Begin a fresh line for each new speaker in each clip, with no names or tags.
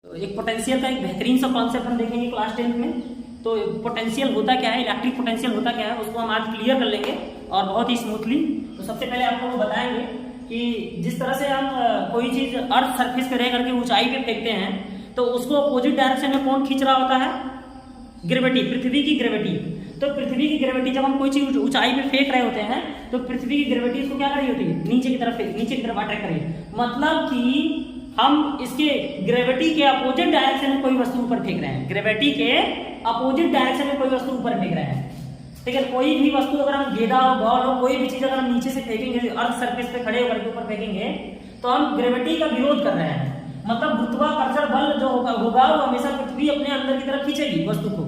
एक पोटेंशियल का एक बेहतरीन सा कॉन्सेप्ट हम देखेंगे क्लास 10th में। तो पोटेंशियल होता क्या है, इलेक्ट्रिक पोटेंशियल होता क्या है, उसको हम आज क्लियर कर लेंगे और बहुत ही स्मूथली। तो सबसे पहले आप लोगों को बताएंगे कि जिस तरह से हम कोई चीज अर्थ सरफेस पे रह करके ऊंचाई पे फेंकते हैं तो उसको अपोजिट डायरेक्शन में कौन खींच रहा होता है, ग्रेविटी, पृथ्वी की ग्रेविटी। तो पृथ्वी की ग्रेविटी जब हम कोई चीज ऊंचाई पे फेंक रहे होते हैं तो पृथ्वी की ग्रेविटी इसको क्या कर रही होती है, नीचे की तरफ अट्रैक्ट कर रही है। मतलब कि हम इसके ग्रेविटी के अपोजिट डायरेक्शन में कोई वस्तु ऊपर फेंक रहे हैं, ग्रेविटी के अपोजिट डायरेक्शन में कोई वस्तु ऊपर फेंक रहे हैं। ठीक है, कोई भी वस्तु अगर हम गेंदा हो, बॉल हो, कोई भी चीज अगर हम नीचे से फेंकेंगे, अर्थ सरफेस पे खड़े होकर के ऊपर फेंकेंगे तो हम ग्रेविटी का विरोध कर रहे हैं। मतलब गुरुत्वाकर्षण बल जो होगा वो हमेशा पृथ्वी अपने अंदर की तरफ खींचेगी वस्तु को।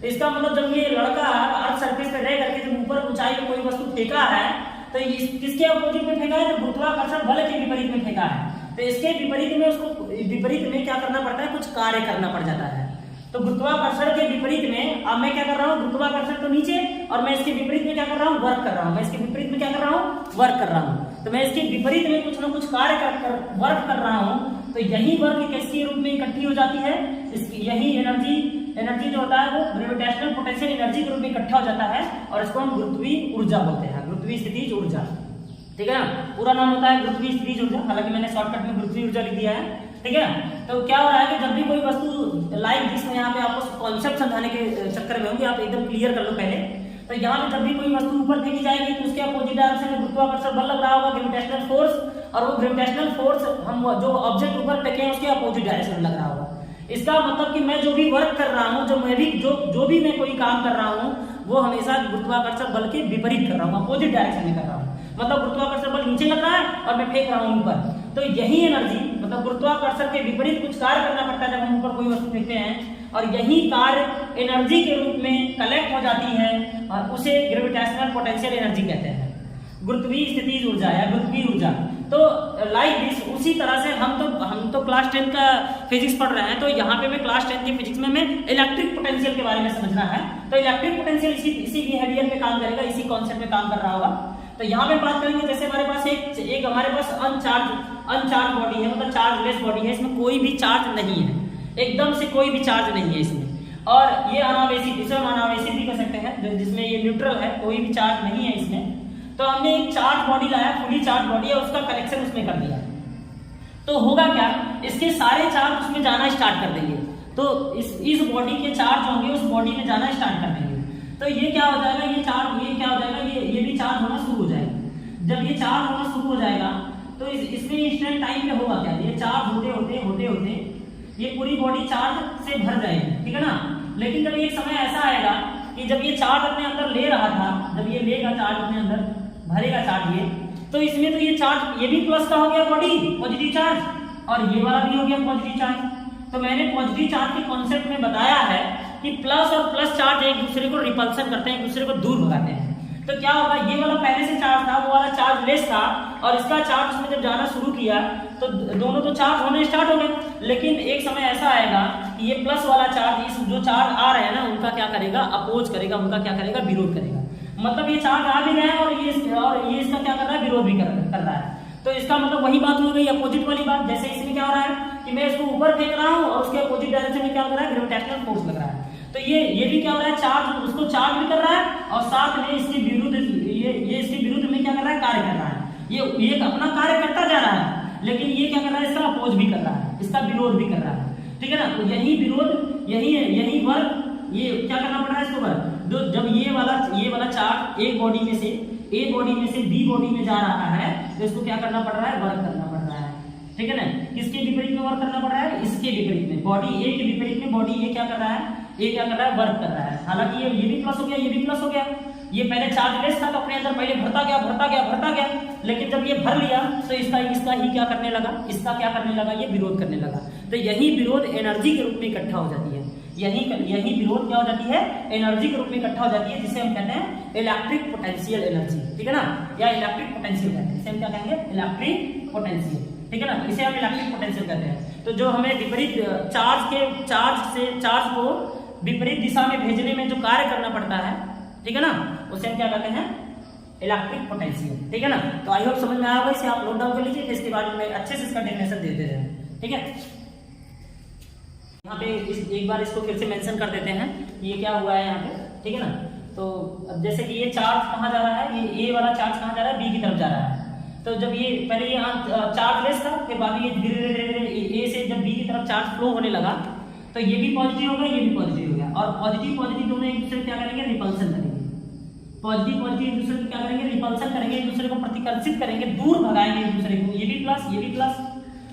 तो इसका मतलब जब ये लड़का अर्थ सरफेस पे रह करके जब ऊपर ऊंचाई पे कोई वस्तु फेंका है तो किसके अपोजिट में फेंका है, तो गुरुत्वाकर्षण बल के विपरीत में फेंका है। तो इसके विपरीत में उसको विपरीत में क्या करना पड़ता है, कुछ कार्य करना पड़ जाता है। तो गुरुत्वाकर्षण के विपरीत में अब मैं क्या कर रहा हूँ, गुरुत्वाकर्षण तो नीचे और मैं इसके विपरीत में क्या कर रहा हूँ, वर्क कर रहा हूँ। मैं इसके विपरीत में क्या कर रहा हूँ, वर्क कर रहा हूँ। तो मैं इसके विपरीत में कुछ ना कुछ कार्य कर वर्क कर रहा हूँ। तो यही वर्क किसके रूप में इकट्ठी हो जाती है, यही एनर्जी जो होता है वो ग्रेविटेशनल पोटेंशियल एनर्जी के रूप में इकट्ठा हो जाता है और इसको हम गुरुत्वीय ऊर्जा बोलते हैं, गुरुत्वीय स्थितिज ऊर्जा। ठीक है ना, पूरा नाम होता है गुरुत्वीय स्थितिज ऊर्जा, हालांकि मैंने शॉर्टकट में गुरुत्वीय ऊर्जा लिख दिया है। ठीक है, तो क्या हो रहा है कि जब भी कोई वस्तु लाइक जिसमें यहाँ पे आपको कॉन्सेप्ट समझाने के चक्कर में होंगे, आप एकदम क्लियर कर लो पहले। तो यहाँ पे जब भी कोई वस्तु ऊपर फेंकी जाएगी तो उसके अपोजिट डायरेक्शन में गुरुत्वाकर्षण बल लग रहा होगा, ग्रेविटेशनल फोर्स, और वो ग्रेविटेशनल फोर्स हम जो ऑब्जेक्ट ऊपर फेंके हैं उसके अपोजिट डायरेक्शन में लग रहा होगा। इसका मतलब कि मैं जो भी वर्क कर रहा हूँ, जो भी मैं कोई काम कर रहा हूँ वो हमेशा गुरुत्वाकर्षण बल के विपरीत कर रहा हूँ, अपोजिट डायरेक्शन में कर रहा हूँ। मतलब गुरुत्वाकर्षण बल नीचे लग रहा है और मैं फेंक रहा हूँ ऊपर। तो यही एनर्जी मतलब गुरुत्वाकर्षण के विपरीत कुछ कार्य करना पड़ता है जब हम ऊपर कोई वस्तु फेंकते हैं, और यही कार्य एनर्जी के रूप में कलेक्ट हो जाती है और उसे ग्रेविटेशनल पोटेंशियल एनर्जी कहते हैं, गुरुत्वीय स्थितिज ऊर्जा या गुरुत्वीय ऊर्जा। तो लाइक दिस, उसी तरह से हम तो क्लास 10 का फिजिक्स पढ़ रहे हैं। तो यहाँ पे मैं क्लास 10 की फिजिक्स में मैं इलेक्ट्रिक पोटेंशियल के बारे में समझना है। तो इलेक्ट्रिक पोटेंशियल इसी बिहेवियर पे काम करेगा, इसी कॉन्सेप्ट में काम कर रहा होगा। तो यहाँ पे बात करेंगे, जैसे हमारे पास एक हमारे पास अनचार्ज बॉडी है, मतलब चार्जलेस बॉडी है, इसमें कोई भी चार्ज नहीं है, एकदम से कोई भी चार्ज नहीं है इसमें। और ये अनावेशित, इसे हम अनावेशित भी कर सकते हैं, जिसमें ये न्यूट्रल है, कोई भी चार्ज नहीं है इसमें। तो हमने एक चार्ज बॉडी लाया, फुली चार्ज बॉडी है, उसका कनेक्शन उसमें कर दिया। तो होगा क्या, इसके सारे चार्ज उसमें जाना स्टार्ट कर देंगे। तो इस बॉडी के चार्ज होंगे उस बॉडी में जाना स्टार्ट कर देंगे। तो ये क्या हो जाएगा, ये क्या हो जाएगा, ये भी चार्ज होना शुरू हो जाएगा। जब ये चार्ज होना शुरू हो जाएगा तो इसमें इंस्टेंट टाइम पे होगा क्या, ये चार्ज होते ये पूरी बॉडी चार्ज से भर जाएगी। ठीक है ना, लेकिन जब एक समय ऐसा आएगा कि जब ये चार्ज अपने अंदर ले रहा था, जब ये लेगा चार्ज अपने अंदर, भरेगा चार्ज ये, तो इसमें तो ये चार्ज ये भी प्लस का हो गया बॉडी, पॉजिटिव चार्ज, और ये वाला भी हो गया पॉजिटिव चार्ज। तो मैंने पॉजिटिव चार्ज के कॉन्सेप्ट में बताया है कि प्लस और प्लस चार्ज एक दूसरे को रिपल्सन करते हैं, एक दूसरे को दूर भगाते हैं। तो क्या होगा, ये वाला पहले से चार्ज था, वो वाला चार्ज लेस था, और इसका चार्ज उसमें जब जाना शुरू किया तो दोनों तो चार्ज होने स्टार्ट हो गए। लेकिन एक समय ऐसा आएगा कि ये प्लस वाला चार्ज, इस जो चार्ज आ रहे हैं ना, उनका क्या करेगा, अपोज करेगा, उनका क्या करेगा, विरोध करेगा। मतलब ये चार्ज आ भी रहे हैं और ये इसका क्या कर रहा है, विरोध भी कर रहा है। तो इसका मतलब वही बात हो गई, अपोजिट वाली बात। जैसे इसमें क्या हो रहा है कि मैं इसको ऊपर फेंक रहा हूँ और उसके अपोजिट डायरेक्शन में क्या हो रहा है, ग्रेविटेशनल फोर्स लग रहा है। तो ये भी क्या हो रहा है, चार्ज उसको चार्ज भी कर रहा है और साथ में इसके विरुद्ध ये इसके विरुद्ध में क्या कर रहा है, कार्य कर रहा है। ये अपना कार्य करता जा रहा है, लेकिन ये क्या कर रहा है, इसका अपोज भी कर रहा है, इसका विरोध भी कर रहा है। ठीक है ना, तो यही विरोध, यही वर्क, ये क्या करना पड़ रहा है इसको वर्क। जब ये वाला चार्ज एक बॉडी में से A बॉडी में से B बॉडी में जा रहा है तो इसको क्या करना पड़ रहा है, वर्क करना पड़ रहा है। ठीक है ना, किसके विपरीत में वर्क करना पड़ रहा है, इसके विपरीत में, बॉडी A के विपरीत में बॉडी A क्या कर रहा है, वर्क कर रहा है। हालांकि ये भी प्लस हो गया, ये भी प्लस हो गया। ये पहले चार्जलेस था तो अपने अंदर पहले भरता गया, लेकिन जब ये भर लिया तो इसका ही क्या करने लगा, ये विरोध करने लगा। तो यही विरोध एनर्जी के रूप में इकट्ठा हो जाती है, यही विरोध क्या हो जाती है, एनर्जी के रूप में इकट्ठा हो जाती है, जिसे हम कहते हैं इलेक्ट्रिक पोटेंशियल एनर्जी। ठीक है ना, या इलेक्ट्रिक पोटेंशियल कहते हैं, इसे हम क्या कहेंगे, इलेक्ट्रिक पोटेंशियल। ठीक है ना, इसे हम इलेक्ट्रिक पोटेंशियल कहते हैं। तो जो हमें विपरीत चार्ज को विपरीत दिशा में भेजने में जो कार्य करना पड़ता है, ठीक है ना, उसे हम क्या कहते हैं, इलेक्ट्रिक पोटेंशियल। ठीक है ना, तो आई होप समझ में आया होगा। इसे आप नोट डाउन कर लीजिए, इसके बाद में अच्छे से इसका डेफिनेशन देते रहे। ठीक है। यहाँ पे एक बार इसको फिर से मेंशन कर देते हैं कि ये क्या हुआ है यहाँ पे, ठीक है ना। तो अब जैसे कि ये चार्ज कहाँ जा रहा है, ये ए वाला चार्ज कहाँ जा रहा है, बी की तरफ जा रहा है। तो जब ये पहले ये चार्ज लेस था, फिर बाद में ये धीरे धीरे ए से जब बी की तरफ चार्ज फ्लो होने लगा तो ये भी पॉजिटिव हो गया, ये भी पॉजिटिव हो गया, और पॉजिटिव पॉजिटिव दोनों एक दूसरे को क्या करेंगे, रिपल्सन करेंगे। पॉजिटिव पॉजिटिव एक दूसरे को क्या करेंगे, रिपल्सन करेंगे, एक दूसरे को प्रतिकर्षित करेंगे, दूर भगाएंगे एक दूसरे को। ये भी प्लस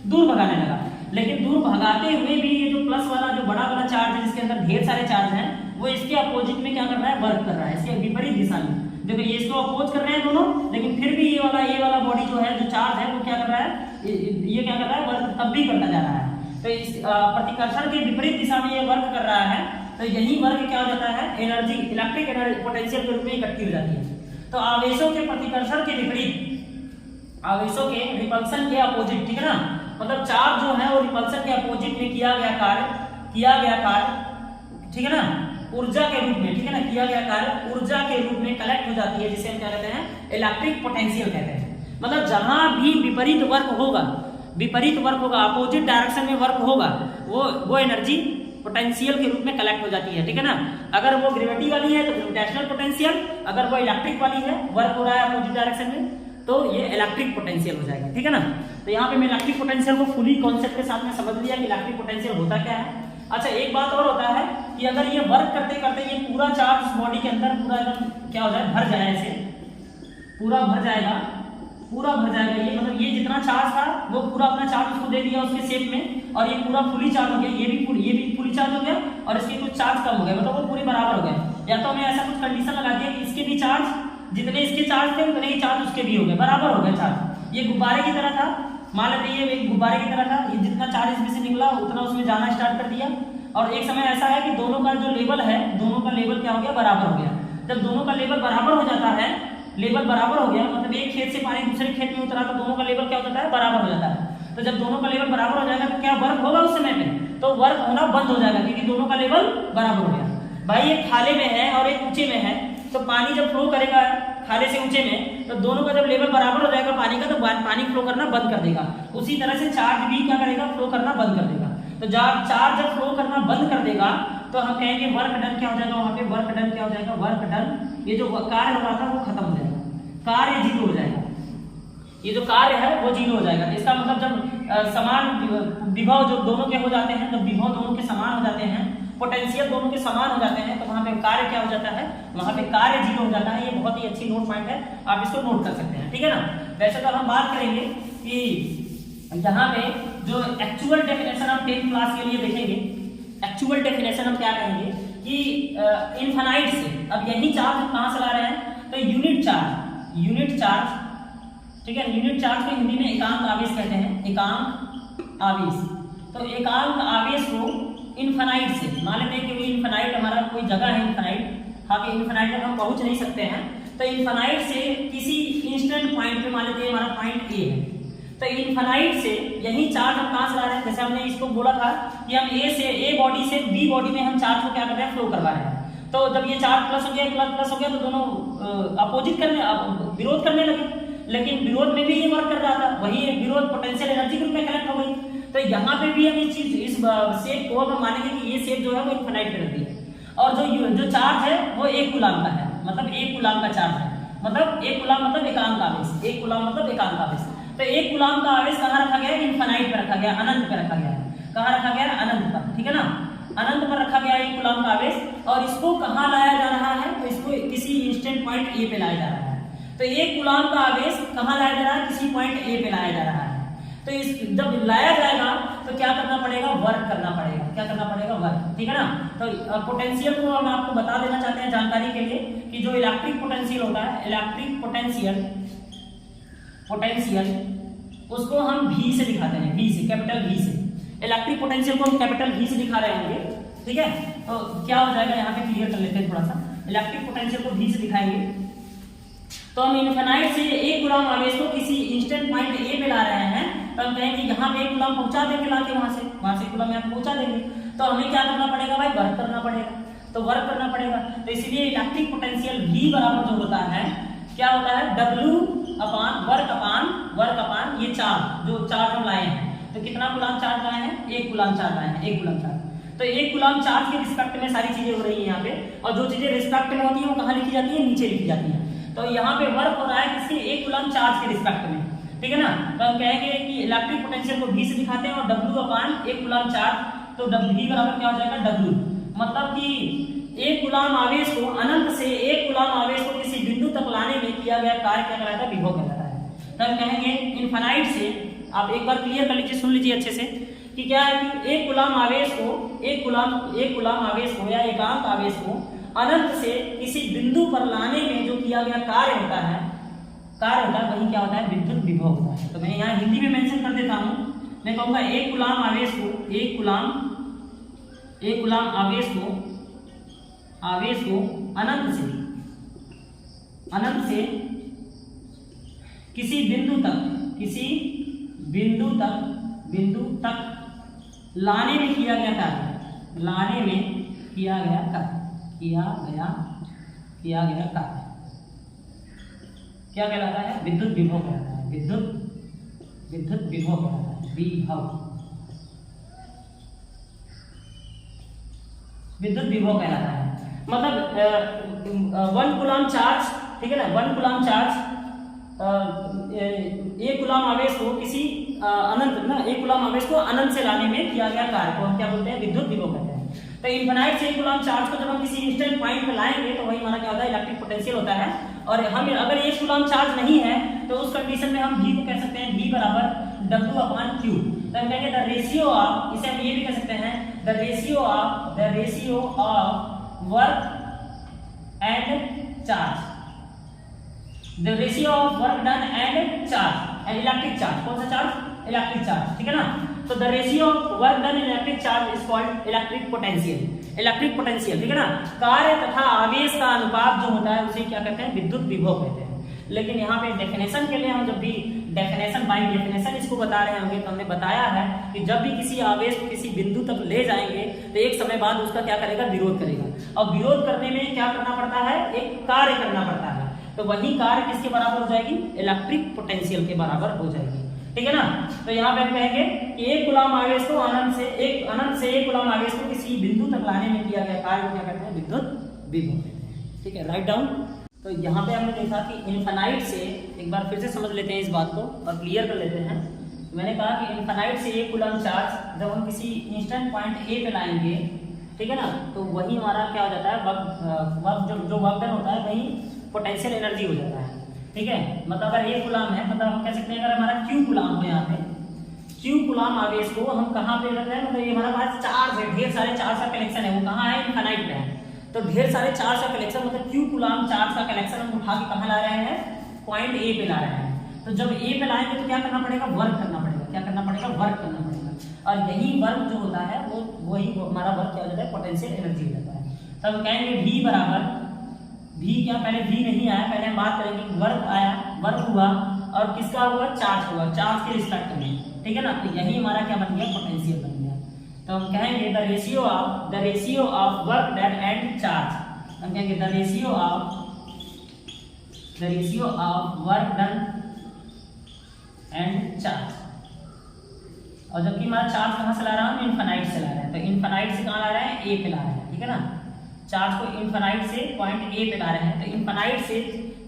दूर भगाने लगा। लेकिन दूर भगाते हुए भी ये जो प्लस वाला जो बड़ा वाला चार्ज है जिसके अंदर ढेर सारे चार्ज हैं, वो इसके अपोजिट में क्या कर रहा है, वर्क कर रहा है, इसके विपरीत दिशा में। देखो ये इसको अपोज कर रहे हैं दोनों, लेकिन फिर भी ये वाला बॉडी जो है, जो चार्ज है, वो क्या कर रहा है, ये क्या कर रहा है, वर्क तब भी करता जा रहा है। तो इस प्रतिकर्षण के विपरीत दिशा में ये वर्क कर रहा है। तो यही वर्क क्या हो जाता है, एनर्जी, इलेक्ट्रिक एनर्जी पोटेंशियल के रूप में इकट्ठी हो जाती है। तो आवेशों के प्रतिकर्षण के विपरीत, आवेशों के रिपल्सन के अपोजिट, ठीक है ना, मतलब चार्ज जो है वो रिपल्सन के अपोजिट में किया गया कार्य, ठीक है ना, ऊर्जा के रूप में, ठीक है ना, किया गया कार्य ऊर्जा के रूप में कलेक्ट हो जाती है, जिसे हम क्या कहते हैं, इलेक्ट्रिक पोटेंशियल कहते हैं। मतलब जहां भी विपरीत वर्क होगा, अपोजिट डायरेक्शन में वर्क होगा, वो एनर्जी पोटेंशियल के रूप में कलेक्ट हो जाती है, ठीक है ना। अगर वो ग्रेविटी वाली है तो ग्रेविटेशनल पोटेंशियल, अगर वो इलेक्ट्रिक वाली है, वर्क हो रहा है अपोजिट डायरेक्शन में, तो ये इलेक्ट्रिक पोटेंशियल हो जाएगा, ठीक है ना। तो यहाँ पे मैं इलेक्ट्रिक पोटेंशियल को फुली कॉन्सेप्ट के साथ में समझ लिया कि इलेक्ट्रिक पोटेंशियल होता क्या है। अच्छा, एक बात और होता है कि अगर ये वर्क करते करते ये पूरा चार्ज उस बॉडी के अंदर पूरा एकदम क्या हो जाए, भर जाए, ऐसे पूरा भर जाएगा, ये मतलब ये जितना चार्ज था वो पूरा अपना चार्ज उसको दे दिया उसके शेप में, और ये पूरा फुली चार्ज हो गया, ये भी फुली चार्ज हो गया, और इसके कुछ चार्ज कम हो गया, मतलब वो पूरे बराबर हो गए। या तो हमें ऐसा कुछ कंडीशन लगा दिया कि इसके भी चार्ज, जितने इसके चार्ज थे उतने ही चार्ज उसके भी हो गए, बराबर हो गए चार्ज। ये गुब्बारे की तरह था, मान लेते ये एक गुब्बारे की तरह था, ये जितना चार्ज इसमें से निकला उतना उसमें जाना स्टार्ट कर दिया, और एक समय ऐसा है कि दोनों का जो लेवल है, दोनों का लेवल क्या हो गया, बराबर हो गया। जब दोनों का लेवल बराबर हो जाता है, लेवल बराबर हो गया मतलब एक खेत से पानी दूसरे खेत में उतरा तो दोनों का लेवल क्या हो जाता है, बराबर हो जाता है। तो जब दोनों का लेवल बराबर हो जाएगा तो क्या वर्क होगा उस समय में, तो वर्क होना बंद हो जाएगा, क्योंकि दोनों का लेवल बराबर हो गया। भाई एक खाले में है और एक ऊंचे में है, तो पानी जब फ्लो करेगा खाले से ऊंचे में, तो दोनों का जब लेवल बराबर हो जाएगा पानी का, तो पानी फ्लो करना बंद कर देगा। उसी तरह से चार्ज भी क्या करेगा, फ्लो करना बंद कर देगा। तो जब चार्ज जब फ्लो करना बंद कर देगा तो हम कहेंगे वर्क डन क्या हो जाएगा, वहां पे वर्क डन क्या हो जाएगा, वर्क डन, ये जो कार्य हो रहा था वो खत्म हो जाएगा, कार्य जीरो हो जाएगा, ये जो कार्य है वो जीरो हो जाएगा। इसका मतलब जब समान विभव जो दोनों के हो जाते हैं, जब विभव दोनों के समान हो जाते हैं, पोटेंशियल दोनों के समान हो जाते हैं, तो वहां पे कार्य क्या हो जाता है, वहां पे कार्य जीरो हो जाता है। ये बहुत ही अच्छी नोट पॉइंट है, आप इसको नोट कर सकते हैं, ठीक है ना। वैसे तो हम बात करेंगे कि यहाँ पे जो एक्चुअल डेफिनेशन हम 10th क्लास के लिए देखेंगे, एक्चुअल डेफिनेशन हम क्या कहेंगे कि इनफाइनाइट से, अब यही चार्ज हम कहाँ से ला रहे हैं, तो यूनिट चार्ज, ठीक है, यूनिट चार्ज को हिंदी में एकांक आवेश कहते हैं, एकांक आवेश। तो एकांक आवेश को इनफाइनाइट से, मान लेते हैं कि इनफाइनाइट हमारा कोई जगह है इनफाइनाइट, हाँ कि इनफाइनाइट तक हम पहुंच नहीं सकते हैं, तो इनफाइनाइट से किसी इंस्टेंट पॉइंट पे मान लेते हैं हमारा पॉइंट ए है, तो इनफाइनाइट से यही चार्ज हम कहां से ला रहे हैं, जैसे हमने इसको बोला था कि हम ए बॉडी से बी बॉडी में हम चार्ज को क्या कर रहे हैं, फ्लो करवा रहे हैं। तो जब ये चार्ज प्लस हो गया तो दोनों अपोजिट करने, विरोध करने लगे, लेकिन विरोध में भी ये वर्क कर रहा था, वही विरोध पोटेंशियल एनर्जी के रूप में कलेक्ट हो गई। तो यहाँ पे भी हम इस चीज, इस शेप को हम मानेंगे कि ये शेप जो है वो इनफाइनाइट में रहती है, और जो चार्ज है वो 1 कूलम का है, मतलब 1 कूलम का चार्ज है, मतलब 1 कूलम मतलब एकांक आवेश, 1 कूलम मतलब एकांक आवेश। तो 1 कूलम का आवेश कहाँ रखा गया है, इनफाइनाइट पे रखा गया, अनंत पे रखा गया है। कहाँ रखा गया है, अनंत पर, ठीक है ना, अनंत पर रखा गया 1 कूलम का आवेश। और इसको कहाँ लाया जा रहा है, तो इसको किसी इंस्टेंट पॉइंट ए पे लाया जा रहा है। तो 1 कूलम का आवेश कहाँ लाया जा रहा है, किसी पॉइंट ए पे लाया जा रहा है। तो इस जब लाया जाएगा तो क्या करना पड़ेगा, वर्क करना पड़ेगा, क्या करना पड़ेगा, वर्क, ठीक है ना। तो पोटेंशियल को हम आपको बता देना चाहते हैं जानकारी के लिए कि जो इलेक्ट्रिक पोटेंशियल होता है, इलेक्ट्रिक पोटेंशियल उसको हम V से दिखाते हैं, V से, कैपिटल V से। इलेक्ट्रिक पोटेंशियल को हम कैपिटल V से दिखा रहे होंगे, ठीक है। तो क्या हो जाएगा, यहाँ पे क्लियर कर लेते हैं थोड़ा सा। इलेक्ट्रिक पोटेंशियल को V से दिखाएंगे तो हम इनफाइनाइट से 1 कूलम आवेश को किसी इंस्टेंट पॉइंट ए पे ला रहे हैं, तो हम कहेंगे यहाँ पे 1 कूलम पहुंचा देंगे, लाके वहां से कूलम यहाँ पहुंचा देंगे। तो हमें क्या करना पड़ेगा भाई, वर्क करना पड़ेगा, तो वर्क करना पड़ेगा। तो इसलिए इलेक्ट्रिक पोटेंशियल V बराबर जो होता है, क्या होता है, W अपान वर्क अपान ये चार्ज, जो चार्ज हम लाए हैं तो कितना कूलाम चार्ज लाए हैं? 1 कूलाम चार्ज लाए हैं, 1 कूलाम चार्ज। तो 1 कूलाम चार्ज के रिस्पेक्ट में सारी चीजें हो रही है यहाँ पे, और जो चीजें रिस्पेक्ट में होती है वो कहाँ लिखी जाती है? नीचे लिखी जाती है। तो यहाँ पे वर्क हो रहा है किसके? 1 कूलाम चार्ज के रिस्पेक्ट में, ठीक है ना। तो हम कहेंगे कि इलेक्ट्रिक पोटेंशियल को V से दिखाते हैं, और W अपान 1 कूलाम चार्ज, तो V बराबर क्या हो जाएगा? W। मतलब कि 1 कूलाम आवेश को अनंत से 1 कूलाम आवेश को किसी बिंदु तक लाने में किया गया कार्य क्या कहलाता है? विभव कहलाता है। तो हम कहेंगे इनफाइनाइट से, आप एक बार क्लियर कर लीजिए, सुन लीजिए अच्छे से कि क्या है कि 1 कूलाम आवेश को 1 कूलाम आवेश को या एकांक आवेश को अनंत से किसी बिंदु पर लाने में जो किया गया कार्य होता है वही क्या होता है? विद्युत विभव होता है। तो मैं यहाँ हिंदी में मेंशन कर देता हूँ, मैं कहूँगा 1 कूलाम आवेश को 1 कूलाम आवेश को अनंत से किसी बिंदु तक लाने में किया गया कार्य, क्या कहलाता है? विद्युत विभव कहलाता है। विद्युत विभव कहलाता है। विद्युत विभव कहलाता है। मतलब 1 कूलाम चार्ज, ठीक है ना, 1 कूलाम चार्ज 1 कूलाम आवेश को किसी अनंत ना 1 कूलाम आवेश को अनंत से लाने में किया गया कार्य को हम क्या बोलते हैं? विद्युत विभव कहते हैं। तो इनफाइनाइट से 1 कूलाम चार्ज को जब हम किसी इंस्टेंट पॉइंट पे लाएंगे तो वही हमारा क्या होता है? इलेक्ट्रिक पोटेंशियल होता है। और हम अगर 1 कूलाम चार्ज नहीं है तो उस कंडीशन में हम V को कह सकते हैं V बराबर W अपान Q। तो हम कहेंगे द रेशियो ऑफ, इसे हम ये भी कह सकते हैं the ratio of work and charge, the ratio of work done and charge and electric charge. कौन सा चार्ज? इलेक्ट्रिक चार्ज, ठीक है ना। तो the ratio of work done in electric charge is called electric potential, ठीक है ना। कार्य तथा आवेश का अनुपात जो होता है उसे क्या कहते हैं? विद्युत विभव कहते हैं। लेकिन यहाँ पे डेफिनेशन के लिए हम जब भी डेफिनेशन बाय डेफिनेशन इसको बता रहे होंगे तो हमने बताया है कि जब भी किसी आवेश को किसी बिंदु तक ले जाएंगे तो एक समय बाद उसका क्या करेगा? विरोध करेगा। और विरोध करने में क्या करना पड़ता है? एक कार्य करना पड़ता है। तो वही कार्य किसके बराबर हो जाएगी? इलेक्ट्रिक पोटेंशियल के बराबर हो जाएगी, ठीक है ना। तो यहाँ पे हम कहेंगे कि 1 कूलाम आवेश को अनंत से 1 कूलाम आवेश को किसी बिंदु तक लाने में किया गया कार्य को क्या कहते हैं? विद्युत विभव कहते हैं, ठीक है। Write down. तो यहाँ पे हमने देखा कि इनफाइनाइट से, एक बार फिर से समझ लेते हैं इस बात को और क्लियर कर लेते हैं। मैंने कहा कि इनफाइनाइट से 1 कूलाम चार्ज जब हम किसी इंस्टेंट पॉइंट A पे लाएंगे, ठीक है ना, तो वही हमारा क्या हो जाता है? वर्क जो वर्क डन होता है वही पोटेंशियल एनर्जी हो जाता है, ठीक है। मतलब अगर 1 कूलाम है, मतलब हम कह सकते हैं अगर हमारा Q कूलाम हो, यहाँ पे Q कूलाम आवेश को हम कहाँ पे रख रहे हैं? मतलब ये हमारे पास चार्ज है, ढेर सारे चार्ज का कलेक्शन है, वो कहाँ है? इनफाइनाइट में है। तो ढेर सारे चार्ज का कलेक्शन, मतलब Q कूलाम चार्ज का कलेक्शन हम उठा के कहाँ ला रहे हैं? पॉइंट A पे ला रहे हैं। तो जब A पे लाएंगे तो क्या करना पड़ेगा? वर्क करना पड़ेगा। क्या करना पड़ेगा? वर्क करना पड़ेगा। और यही वर्क जो होता है वही हमारा वर्क क्या हो जाता है? पोटेंशियल एनर्जी हो जाता है। तो हम कहेंगे V बराबर, V क्या, पहले V नहीं आया, पहले हम बात करेंगे वर्क आया, वर्क हुआ और किसका हुआ? चार्ज हुआ, चार्ज के रिस्पेक्ट में, ठीक है ना। तो यही हमारा क्या बन गया? पोटेंशियल बन गया। तो हम कहेंगे the ratio of work done and charge, हम कहेंगे the ratio of work done and charge. और जबकि हमारा चार्ज कहाँ से ला रहा है? इनफाइनाइट से ला रहे हैं। तो इनफाइनाइट से कहाँ ला रहे हैं? A पे ला रहे हैं, ठीक है ना। चार्ज को इनफाइनाइट से पॉइंट A पे ला रहे हैं। तो इनफाइनाइट से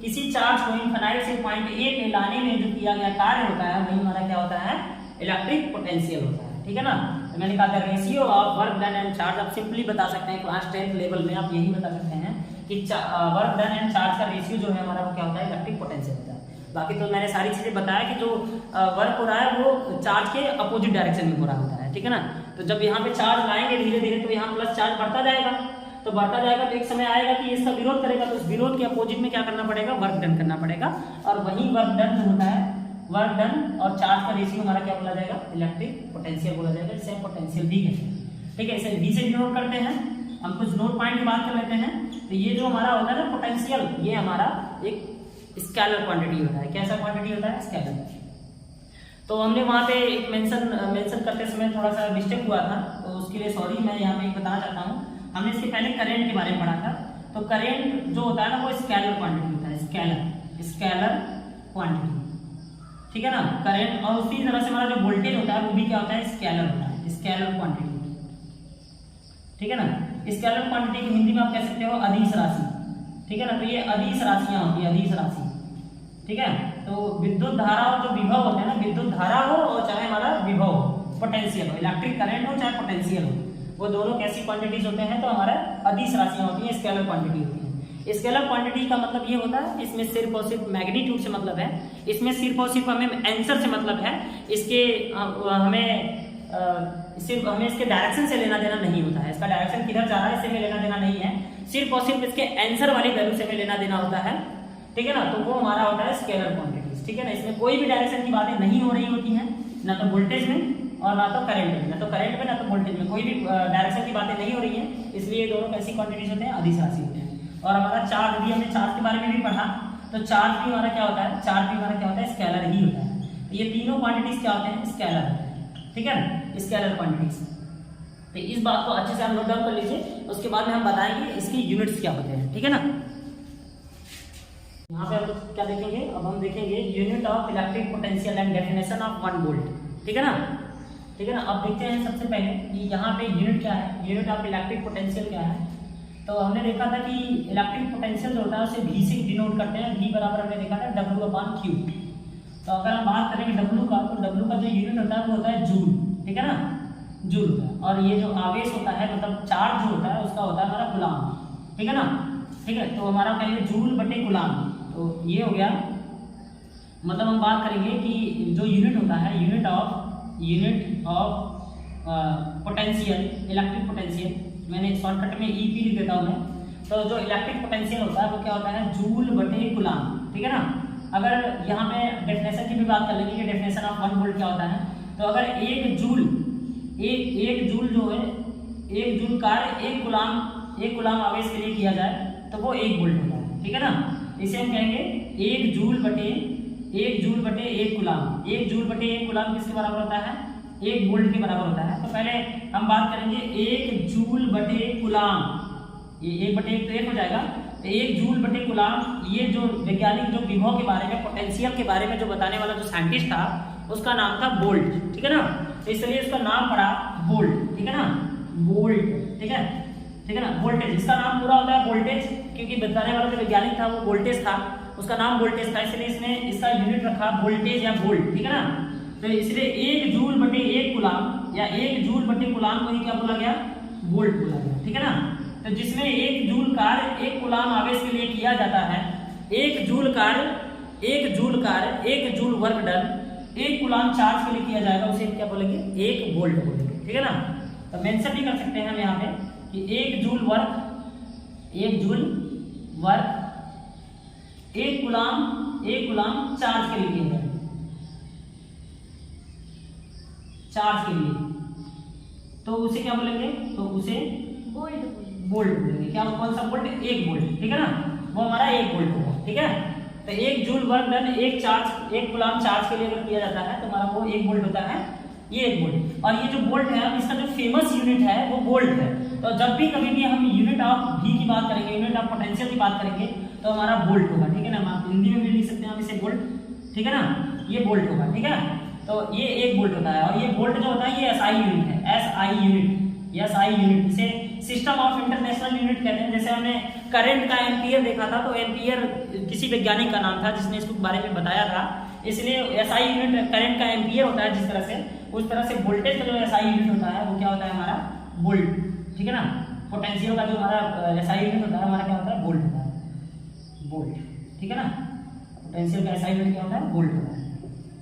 किसी चार्ज को इनफाइनाइट से पॉइंट A पे लाने में जो किया गया कार्य होता है वही हमारा क्या होता है? इलेक्ट्रिक पोटेंशियल होता है, ठीक है ना। तो मैंने कहा था ratio of work done and charge, आप सिंपली बता सकते हैं क्लास 10th लेवल में आप यही बता सकते हैं कि वर्क डन एंड चार्ज का रेशियो जो है हमारा वो क्या होता है? इलेक्ट्रिक पोटेंशियल होता है। बाकी तो मैंने सारी चीजें बताया कि जो वर्क हो रहा है वो चार्ज के अपोजिट डायरेक्शन में हो रहा होता है, ठीक है ना। तो जब यहाँ पे चार्ज लाएंगे धीरे धीरे तो यहाँ प्लस चार्ज बढ़ता जाएगा, तो एक समय आएगा कि इसका विरोध करेगा, तो उस विरोध के अपोजिट में क्या करना पड़ेगा? वर्क डन करना पड़ेगा। और वही वर्क डन जो होता है, वर्क डन और चार्ज का रेशियो हमारा क्या बोला जाएगा? इलेक्ट्रिक पोटेंशियल बोला जाएगा, जिसे हम पोटेंशियल भी कहते हैं, ठीक है। इसे V से डिनोट करते हैं। हम कुछ नोट पॉइंट की बात कर लेते हैं। तो ये जो हमारा होता है ना पोटेंशियल, ये हमारा एक स्केलर क्वांटिटी होता है। कैसा क्वांटिटी होता है? स्केलर। तो हमने वहाँ पे एक मेंशन करते समय थोड़ा सा मिस्टेक हुआ था, तो उसके लिए सॉरी। मैं यहाँ पे एक बताना चाहता हूँ, हमने इसके पहले करंट के बारे में पढ़ा था। तो करंट जो होता है ना वो स्केलर क्वांटिटी होता है, स्केलर क्वांटिटी, ठीक है ना, करंट। और उसी तरह से हमारा जो वोल्टेज होता है वो भी क्या होता है, स्केलर होता है, स्केलर क्वांटिटी, ठीक है ना। स्केलर क्वांटिटी को हिंदी में आप कह सकते हो अदिश राशि, ठीक है ना। तो ये अदिश राशियां होती है, अदिश राशि, ठीक है। तो विद्युत धारा और जो विभव होते हैं ना, विद्युत धारा हो और चाहे हमारा विभव हो, पोटेंशियल हो, इलेक्ट्रिक करंट हो चाहे पोटेंशियल हो, वो दोनों कैसी क्वांटिटीज होते हैं, तो हमारा अदिश राशियां होती हैं, स्केलर क्वांटिटी होती है। स्केलर क्वांटिटी का मतलब ये होता है, इसमें सिर्फ और सिर्फ मैग्नीट्यूड से मतलब है, इसमें सिर्फ और सिर्फ हमें आंसर से मतलब है, इसके सिर्फ हमें इसके डायरेक्शन से लेना देना नहीं होता है, इसका डायरेक्शन किधर जा रहा है इससे हमें लेना देना नहीं है, सिर्फ और सिर्फ इसके आंसर वाली वैल्यू से हमें लेना देना होता है, ठीक है ना। तो वो हमारा होता है स्केलर क्वांटिटीज, ठीक है ना। इसमें कोई भी डायरेक्शन की बातें नहीं हो रही होती हैं, ना तो वोल्टेज में और ना तो करंट में, ना तो करंट में ना तो वोल्टेज में, कोई भी डायरेक्शन की बातें नहीं हो रही है, इसलिए ये दोनों कैसी क्वांटिटीज होते हैं, अदिश राशि होते हैं। और हमारा चार्ज भी, हमने चार्ज के बारे में भी पढ़ा, तो चार्ज भी हमारा क्या होता है, चार्ज भी हमारा क्या होता है, स्केलर ही होता है। तो ये तीनों क्वांटिटीज क्या होते हैं, स्केलर होते हैं, ठीक है ना, स्केलर क्वांटिटीज। तो इस बात को अच्छे से आप नोट डाउन कर लीजिए, उसके बाद में हम बताएंगे इसकी यूनिट्स क्या होते हैं, ठीक है ना। यहाँ पे हम लोग क्या देखेंगे, अब हम देखेंगे unit of electric potential and definition of 1 volt, ठीक है ना, ठीक है ना। अब देखते हैं सबसे पहले कि यहाँ पे यूनिट क्या है, यूनिट ऑफ इलेक्ट्रिक पोटेंशियल क्या है। तो हमने देखा था कि इलेक्ट्रिक पोटेंशियल जो होता है उसे V से डिनोट करते हैं, V बराबर हमने देखा था W/Q। तो अगर हम बात करेंगे W का, तो W का जो यूनिट होता है वो होता है जूल, ठीक है ना, जूल होता है। और ये जो आवेश होता है, मतलब चार्ज जो होता है उसका होता है हमारा कूलाम, ठीक है ना, ठीक है। तो हमारा कहेंगे जूल बटे कूलाम, तो ये हो गया। मतलब हम बात करेंगे कि जो यूनिट होता है, unit of potential, electric potential, मैंने शॉर्टकट में EP लिख देता हूँ मैं। तो जो इलेक्ट्रिक पोटेंशियल होता है वो क्या होता है, जूल बटे कूलाम, ठीक है ना। अगर यहाँ पे डेफिनेशन की भी बात कर लेंगे कि डेफिनेशन ऑफ 1 वोल्ट क्या होता है, तो अगर एक जूल जो है, एक जूल कार्य एक कूलाम आवेश के लिए किया जाए तो वो 1 वोल्ट होता है, ठीक है ना। इसे हम कहेंगे 1 जूल बटे 1 कूलाम। 1 जूल बटे 1 कूलाम किसके बराबर होता है, 1 वोल्ट के बराबर होता है। तो पहले हम बात करेंगे 1 जूल बटे कूलाम, ये 1 बटे 1 तो 1 हो जाएगा। तो 1 जूल बटे कूलाम, ये जो वैज्ञानिक जो विभव के बारे में, पोटेंशियल के बारे में जो बताने वाला जो साइंटिस्ट था उसका नाम था बोल्ट, ठीक है ना। तो इसलिए उसका नाम पड़ा बोल्ट, ठीक है ना, बोल्ट, ठीक है, ठीक है ना। वोल्टेज, इसका नाम पूरा होता है वोल्टेज, क्योंकि बताने वाला जो वैज्ञानिक था वो वोल्टेज था, उसका नाम वोल्टेज था, इसलिए इसने इसका यूनिट रखा वोल्टेज या वोल्ट, ठीक है ना। तो इसलिए 1 जूल बटे 1 कूलाम या 1 जूल बटे कूलाम को ही क्या बोला गया, वोल्ट बोला गया, ठीक है ना। तो जिसमें 1 जूल कार्य 1 कूलाम आवेश के लिए किया जाता है, 1 जूल कार्य 1 joule work done 1 coulomb charge के लिए किया जाएगा, उसे क्या बोलेंगे, 1 वोल्ट बोलेंगे, ठीक है ना। तो मेंशन भी कर सकते हैं हम यहाँ पे कि 1 जूल वर्क 1 कूलाम चार्ज के लिए किया जाएगा, चार्ज के लिए, तो उसे क्या बोलेंगे, तो उसे वोल्ट बोलेंगे। क्या, कौन सा वोल्ट, 1 वोल्ट, ठीक है ना, वो हमारा 1 वोल्ट होगा, ठीक है। तो 1 joule work done 1 coulomb charge के लिए अगर किया जाता है तो हमारा वो 1 वोल्ट होता है, ये 1 वोल्ट। और ये जो वोल्ट है, इसका जो फेमस यूनिट है वो वोल्ट है। तो जब भी कभी भी हम यूनिट ऑफ V की बात करेंगे, यूनिट ऑफ पोटेंशियल की बात करेंगे, तो हमारा वोल्ट होगा, ठीक है ना। हम हिंदी में भी लिख सकते हैं हम इसे वोल्ट, ठीक है ना, ये वोल्ट होगा, ठीक है। तो ये 1 वोल्ट होता है, और ये वोल्ट जो होता है ये SI यूनिट है, SI यूनिट, इसे सिस्टम ऑफ इंटरनेशनल यूनिट कहते हैं। जैसे हमने करंट का एम्पियर देखा था, तो एम्पियर किसी वैज्ञानिक का नाम था जिसने इसके बारे में बताया था, इसलिए SI यूनिट करंट का एम्पियर होता है जिस तरह से, उस तरह से वोल्टेज का जो SI यूनिट होता है वो क्या होता है, हमारा वोल्ट, ठीक है ना। पोटेंशियल का जो हमारा SI यूनिट होता है हमारा क्या होता है, वोल्ट होता है, वोल्ट, ठीक है ना। पोटेंशियल का SI यूनिट क्या होता है, वोल्ट होता है,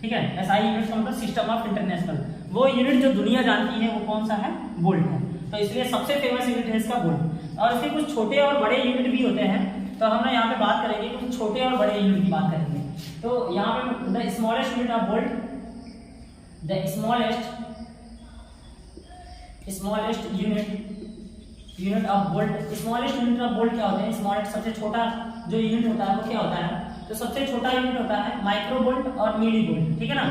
ठीक है। SI यूनिट का मतलब सिस्टम ऑफ इंटरनेशनल, वो यूनिट जो दुनिया जानती है वो कौन सा है, वोल्ट है। तो इसलिए सबसे फेमस यूनिट है इसका वोल्ट। और इसके कुछ छोटे और बड़े यूनिट भी होते हैं, तो हम यहाँ पे बात करेंगे कुछ छोटे और बड़े यूनिट की बात करेंगे। तो यहाँ पे the smallest unit of volt, the smallest unit of volt. Smallest unit of volt क्या होते हैं, स्मॉलेस्ट सबसे छोटा जो यूनिट होता है वो क्या होता है, तो सबसे छोटा यूनिट होता है माइक्रो वोल्ट और मिली वोल्ट, ठीक है ना।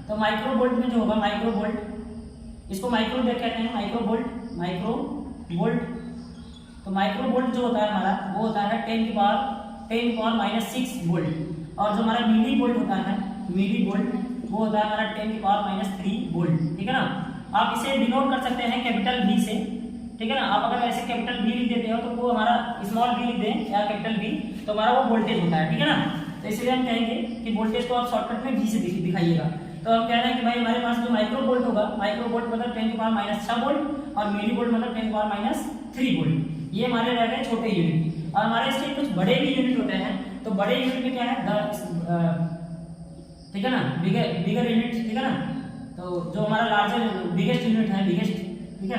तो माइक्रो वोल्ट में जो होगा, माइक्रो वोल्ट, इसको माइक्रो कहते हैं, माइक्रो वोल्ट। तो माइक्रो वोल्ट जो होता है हमारा वो होता है 10⁻⁻⁶ वोल्ट। और जो हमारा मिली वोल्ट होता है, मिली वोल्ट वो होता है हमारा 10 की पावर -3 वोल्ट, ठीक है ना। आप इसे डिनोट कर सकते हैं कैपिटल V से, ठीक है ना। आप अगर ऐसे कैपिटल V लिख देते हो तो वो हमारा स्मॉल v लिख दें या कैपिटल V, तो हमारा वो वोल्टेज होता है, ठीक है ना। तो इसलिए हम कहेंगे कि वोल्टेज को आप शॉर्टकट में V से दिखाइएगा। तो हम कह रहे हैं कि भाई हमारे पास जो माइक्रो वोल्ट होगा, माइक्रो वोल्ट मतलब 10 की पावर -6 वोल्ट और मिली वोल्ट मतलब 10 की पावर -3 वोल्ट। ये हमारे रह गए छोटे यूनिट। और हमारे इसके कुछ बड़े भी यूनिट होते हैं। तो बड़े यूनिट में क्या है, ठीक है ना, बिगर यूनिट, ठीक है ना। तो जो हमारा लार्जर बिगेस्ट यूनिट है, बिगेस्ट, ठीक है,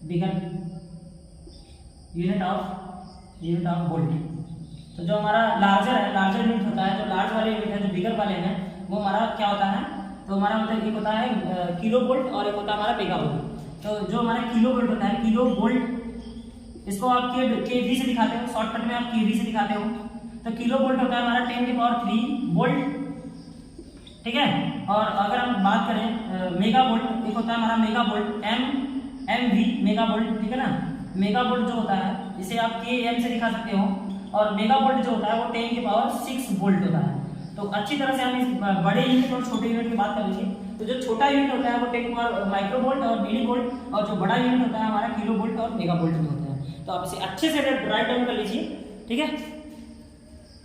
बिगर यूनिट ऑफ वोल्ट। तो जो हमारा लार्जर यूनिट होता है, जो लार्ज वाले यूनिट है, जो बिगर वाले हैं, वो हमारा क्या होता है, तो हमारा मतलब एक होता है किलो वोल्ट और एक होता है हमारा मेगा वोल्ट। तो जो हमारा किलो वोल्ट होता है, किलो वोल्ट, इसको आप केवी से दिखाते हो, शॉर्टकट में आप केवी से दिखाते हो। तो किलो वोल्ट होता है हमारा 10 की पावर 3 वोल्ट, ठीक है। और अगर हम बात करें मेगा वोल्ट, एक होता है हमारा mega volt, MV mega volt, ठीक है ना। मेगा वोल्ट जो होता है इसे आप km से दिखा सकते हो, और मेगा वोल्ट जो होता है वो 10 की पावर 6 वोल्ट होता है। तो अच्छी तरह से हम इस बड़े यूनिट और छोटे यूनिट की बात कर लीजिए। तो जो छोटा यूनिट होता है वो 10 की पावर माइक्रो वोल्ट और मिली वोल्ट, और जो बड़ा यूनिट होता है हमारा किलो वोल्ट और मेगा वोल्ट में होता है। तो आप इसे अच्छे से राइट डाउन कर लीजिए, ठीक है।